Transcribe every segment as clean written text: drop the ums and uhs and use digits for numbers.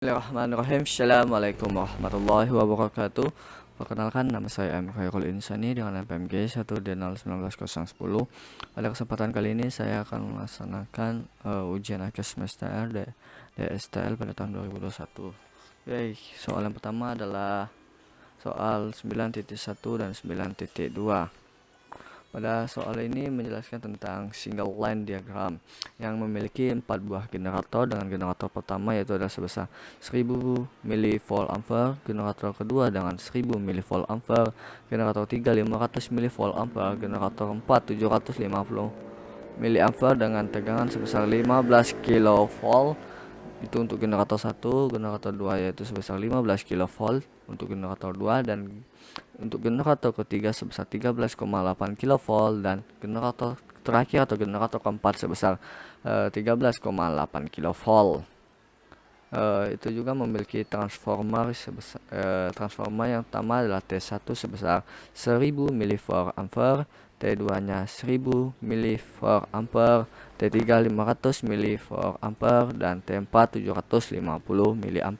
Bismillahirrahmanirrahim. Assalamualaikum warahmatullahi wabarakatuh. Perkenalkan, nama saya M. Khairul Insani dengan NPMG 1D01910. Pada kesempatan kali ini saya akan melaksanakan ujian akhir semester DSTL pada tahun 2021. Oke, soal yang pertama adalah soal 9.1 dan 9.2. Pada soal ini menjelaskan tentang single line diagram yang memiliki 4 buah generator dengan generator pertama yaitu adalah sebesar 1000 mV ampere, generator kedua dengan 1000 mV ampere, generator 3 500 mV ampere, generator 4 750 mA dengan tegangan sebesar 15 kV. Itu untuk generator 1, generator 2 yaitu sebesar 15 kV untuk generator 2, dan untuk generator ketiga sebesar 13,8 kV, dan generator terakhir atau generator keempat sebesar 13,8 kV. Itu juga memiliki transformer yang pertama adalah T1 sebesar 1000 mV ampere, T2 nya 1000 mV ampere, T3 500 mV ampere, dan T4 750 mA.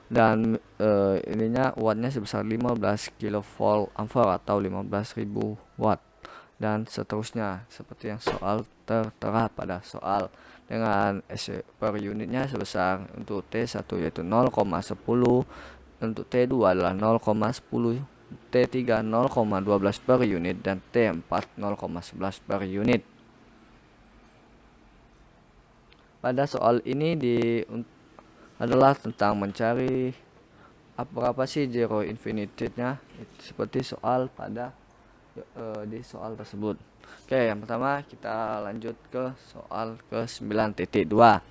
Dan ininya wattnya sebesar 15 kV ampere atau 15.000 watt, dan seterusnya seperti yang soal tertera pada soal, dengan per unitnya sebesar untuk T1 yaitu 0,10, untuk T2 adalah 0,10, T3 0,12 per unit, dan T4 0,11 per unit. Pada soal ini adalah tentang mencari berapa sih zero infinity-nya, seperti soal pada di soal tersebut. Oke, yang pertama kita lanjut ke soal ke 9.2.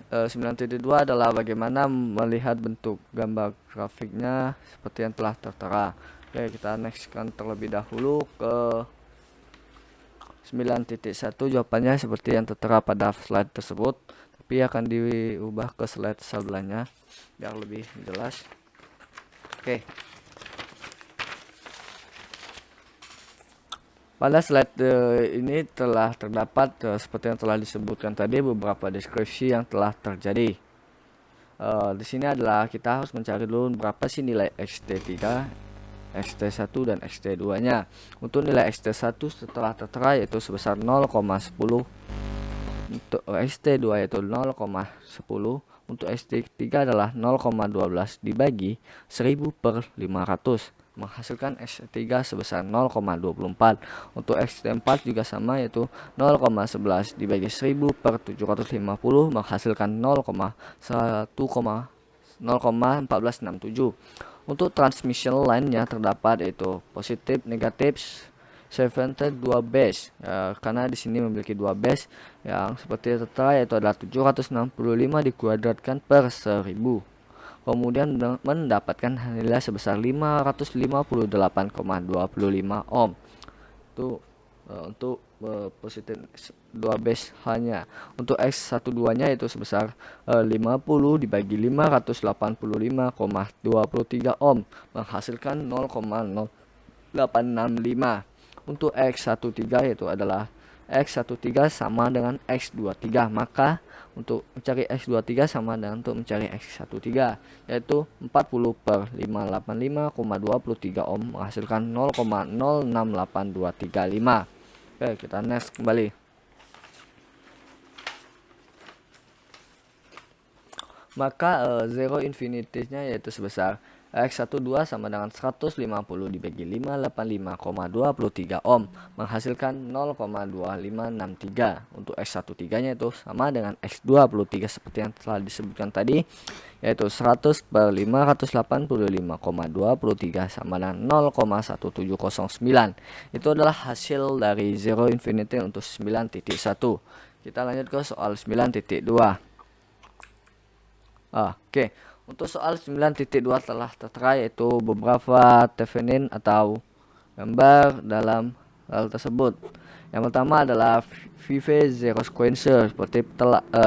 9.2 adalah bagaimana melihat bentuk gambar grafiknya seperti yang telah tertera. Oke, kita nextkan terlebih dahulu ke 9.1. Jawabannya seperti yang tertera pada slide tersebut, tapi akan diubah ke slide sebelahnya biar lebih jelas. Oke. Pada slide ini telah terdapat seperti yang telah disebutkan tadi beberapa deskripsi yang telah terjadi. Di sini adalah kita harus mencari dulu berapa sih nilai XT3, XT1 dan XT2-nya. Untuk nilai XT1 setelah tertera yaitu sebesar 0,10, untuk XT2 yaitu 0,10, untuk XT3 adalah 0,12 dibagi 1000 per 500 menghasilkan X3 sebesar 0,24. Untuk X4 juga sama yaitu 0,11 dibagi 1000 per 750 menghasilkan 0,1467. Untuk transmission line-nya terdapat yaitu positif, negatif, 7 2 base, karena di sini memiliki 2 base yang seperti tertera yaitu adalah 765 dikuadratkan per 1000, kemudian mendapatkan nilai sebesar 558,25 ohm. Itu untuk positif 2 base hanya. Untuk X12 nya itu sebesar 50 dibagi 585,23 ohm menghasilkan 0,0865. Untuk X13 yaitu adalah X13 sama dengan X23, maka untuk mencari X23 sama dengan untuk mencari X13 yaitu 40 per 585,23 ohm menghasilkan 0,068235. Oke, kita next kembali. Maka zero infinity-nya yaitu sebesar X12 sama dengan 150 dibagi 585,23 ohm menghasilkan 0,2563. Untuk X13 nya itu sama dengan X23 seperti yang telah disebutkan tadi yaitu 100 per 585,23 sama dengan 0,1709. Itu adalah hasil dari zero infinity untuk 9.1. Kita lanjut ke soal 9.2. Oke. Untuk soal 9.2 telah tertera yaitu beberapa Thevenin atau gambar dalam hal tersebut. Yang pertama adalah VV zero sequencer seperti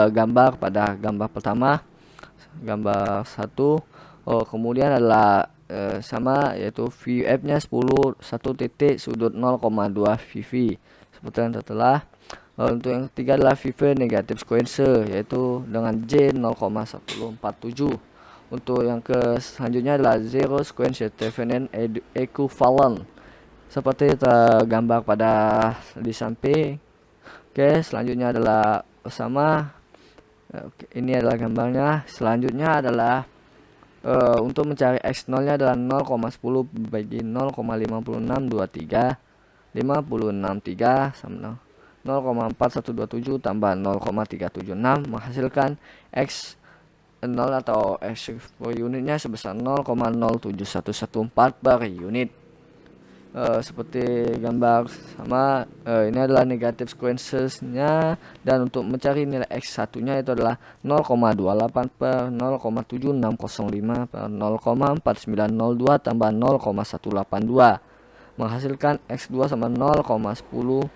gambar pada gambar pertama, gambar 1. Kemudian adalah sama yaitu VF nya 1 titik sudut 0,2 VV seperti yang telah. Untuk yang ketiga adalah Vive negative sequence, yaitu dengan J 0,1047. Untuk yang selanjutnya adalah zero sequence Thevenin equivalent, seperti tergambar pada di samping. Oke, selanjutnya adalah sama. Ini adalah gambarnya. Selanjutnya adalah untuk mencari x0 nya adalah 0,10 bagi 0,5623 563 sama 0,4127 tambah 0,376 menghasilkan x 0 atau x per unitnya sebesar 0,07114 per unit. Seperti gambar sama, ini adalah negative sequences-nya, dan untuk mencari nilai x1 nya itu adalah 0,28 per 0,7605 per 0,4902 tambah 0,182 menghasilkan x2 sama 0,1097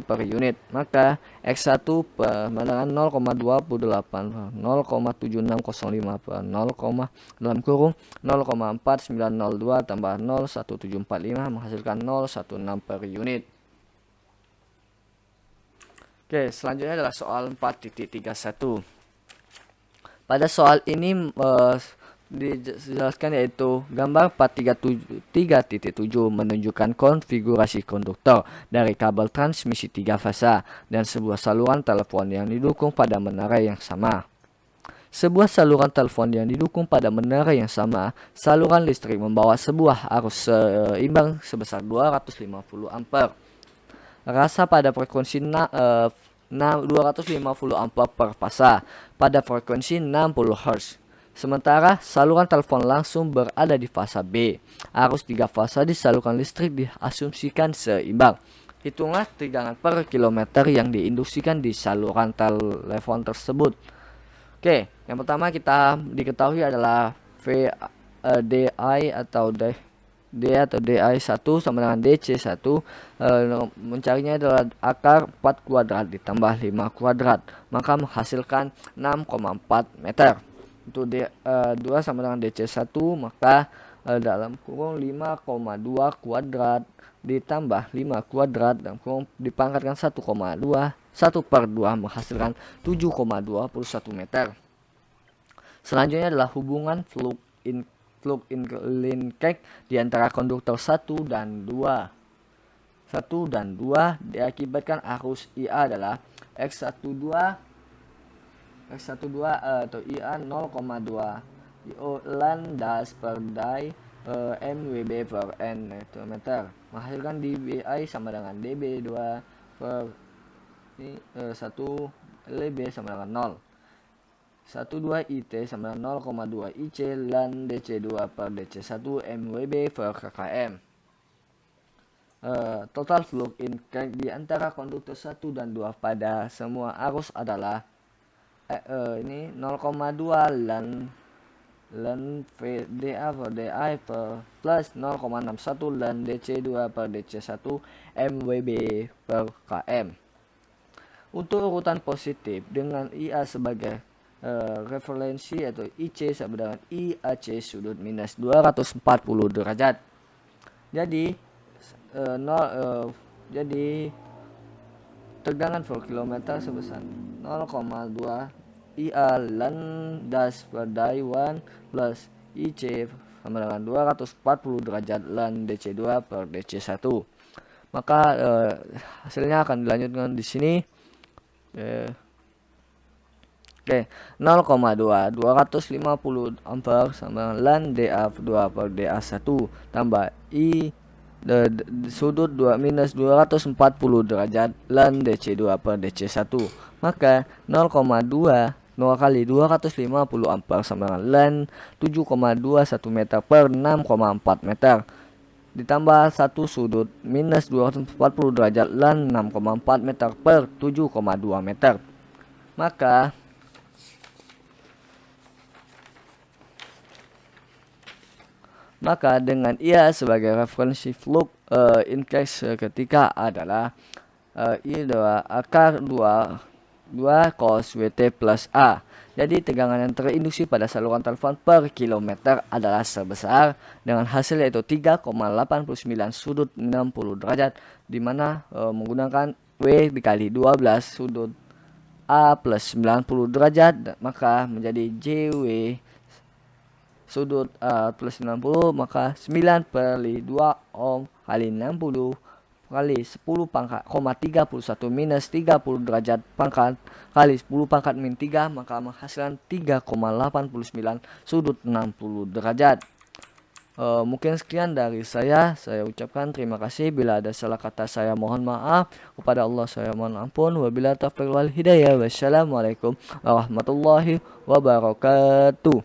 per unit. Maka x1 pemandangan 0,28 per 0,7605 per 0,4902 tambah 01745 menghasilkan 016 per unit. Oke, selanjutnya adalah soal 4.31. Pada soal ini dijelaskan yaitu gambar 4.3.7 menunjukkan konfigurasi konduktor dari kabel transmisi 3 fasa dan sebuah saluran telepon yang didukung pada menara yang sama. Sebuah saluran telepon yang didukung pada menara yang sama, saluran listrik membawa sebuah arus seimbang sebesar 250 ampere. Rasa pada frekuensi 250 ampere per fasa pada frekuensi 60 Hz. Sementara saluran telepon langsung berada di fasa B. Arus 3 fasa di saluran listrik diasumsikan seimbang. Hitunglah tegangan per kilometer yang diinduksikan di saluran telepon tersebut. Oke, yang pertama kita diketahui adalah DI atau DI1 sama dengan DC1. Mencarinya adalah akar 4 kuadrat ditambah 5 kuadrat, maka menghasilkan 6,4 meter. Untuk D2 sama dengan DC1, maka dalam kurung 5,2 kuadrat ditambah 5 kuadrat dalam kurung dipangkatkan 1,2 1/2 menghasilkan 7,21 meter. Selanjutnya adalah hubungan flux linkage di antara konduktor 1 dan 2. 1 dan 2 diakibatkan arus IA adalah X12 atau IA 0,2 IO landas per dai MWB per N meter, menghasilkan dBi sama dengan dB2 per 1 LB sama dengan 0. 12 IT sama dengan 0,2 IC lan DC2 per DC1 MWB per KKM. Total flux linkage di antara konduktor 1 dan 2 pada semua arus adalah ini 0,2 lan VDA per DI per plus 0,61 lan DC2 per DC1 MWB per KM. Untuk urutan positif dengan IA sebagai referensi atau IC sama dengan IAC sudut minus 240 derajat. Jadi tegangan per kilometer sebesar 0,2 IA landas per dai 1 plus IC sama dengan 240 derajat lan DC2 per DC1. Maka hasilnya akan dilanjutkan di sini. Oke, 0,2 250 ampere sama lan DA2 per DA1 tambah I sudut 2 minus 240 derajat lan DC2 per DC1. Maka 0,2 0 kali 250 ampere sama dengan lan 7,21 meter per 6,4 meter ditambah 1 sudut minus 240 derajat lan 6,4 meter per 7,2 meter. Maka dengan ia sebagai referensi flux linkage ketika adalah I2 akar 2 cos WT plus A. Jadi tegangan yang terinduksi pada saluran telepon per kilometer adalah sebesar dengan hasil yaitu 3,89 sudut 60 derajat, di mana menggunakan W dikali 12 sudut A plus 90 derajat, maka menjadi JW sudut A plus 90, maka 9 per 2 ohm kali 60 kali 10 pangkat, 31 minus 30 derajat pangkat kali 10 pangkat min 3, maka menghasilkan 3,89 sudut 60 derajat. Mungkin sekian dari saya ucapkan terima kasih. Bila ada salah kata saya mohon maaf, kepada Allah saya mohon ampun. Wabillahi taufiq wal hidayah. Wassalamualaikum warahmatullahi wabarakatuh.